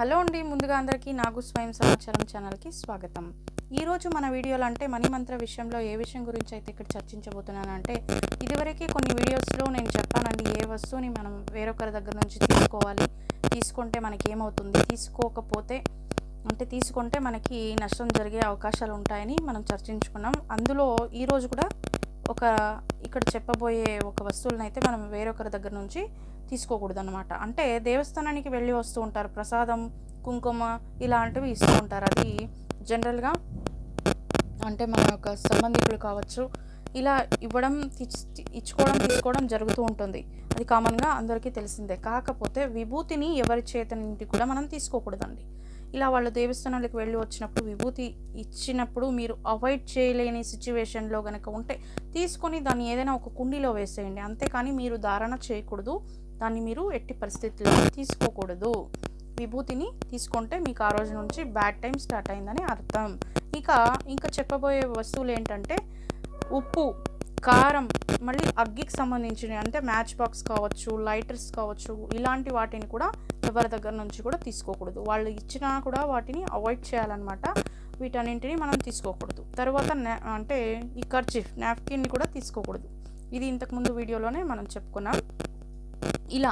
Hello అండి, ముందుగా అందరికీ నాకు స్వయం సమాచారం ఛానల్కి స్వాగతం. ఈరోజు మన వీడియోలో అంటే మనీ మంత్ర విషయంలో ఏ విషయం గురించి అయితే ఇక్కడ చర్చించబోతున్నానంటే, ఇదివరకే కొన్ని వీడియోస్లో నేను చెప్పానండి, ఏ వస్తువుని మనం వేరొకరి దగ్గర నుంచి తీసుకోవాలి, తీసుకుంటే మనకి ఏమవుతుంది, తీసుకోకపోతే అంటే తీసుకుంటే మనకి నష్టం జరిగే అవకాశాలు ఉంటాయని మనం చర్చించుకున్నాం. అందులో ఈరోజు కూడా ఇక్కడ చెప్పబోయే ఒక వస్తువులను అయితే మనం వేరొకరి దగ్గర నుంచి తీసుకోకూడదు అనమాట. అంటే దేవస్థానానికి వెళ్ళి వస్తూ ఉంటారు, ప్రసాదం, కుంకుమ ఇలాంటివి ఇస్తూ ఉంటారు. అది జనరల్గా అంటే మన యొక్క సంబంధికులు కావచ్చు, ఇలా ఇచ్చుకోవడం తీసుకోవడం జరుగుతూ ఉంటుంది. అది కామన్గా అందరికీ తెలిసిందే. కాకపోతే విభూతిని ఎవరి చేత నుండి కూడా మనం తీసుకోకూడదండి. ఇలా వాళ్ళు దేవస్థానాలకు వెళ్ళి వచ్చినప్పుడు విభూతి ఇచ్చినప్పుడు మీరు అవాయిడ్ చేయలేని సిచ్యువేషన్లో కనుక ఉంటే తీసుకొని దాన్ని ఏదైనా ఒక కుండీలో వేసేయండి. అంతేకాని మీరు ధారణ చేయకూడదు, దాన్ని మీరు ఎట్టి పరిస్థితుల్లో తీసుకోకూడదు. విభూతిని తీసుకుంటే మీకు ఆ రోజు నుంచి బ్యాడ్ టైం స్టార్ట్ అయిందని అర్థం. ఇంకా చెప్పబోయే వస్తువులు ఏంటంటే ఉప్పు, కారం, మళ్ళీ అగ్గికి సంబంధించినవి అంటే మ్యాచ్ బాక్స్ కావచ్చు, లైటర్స్ కావచ్చు, ఇలాంటి వాటిని కూడా ఎవరి దగ్గర నుంచి కూడా తీసుకోకూడదు. వాళ్ళు ఇచ్చినా కూడా వాటిని అవాయిడ్ చేయాలన్నమాట. వీటన్నింటినీ మనం తీసుకోకూడదు. తర్వాత అంటే ఈ కర్చీఫ్, నాప్కిన్ని కూడా తీసుకోకూడదు. ఇది ఇంతకుముందు వీడియోలోనే మనం చెప్పుకున్నాం. ఇలా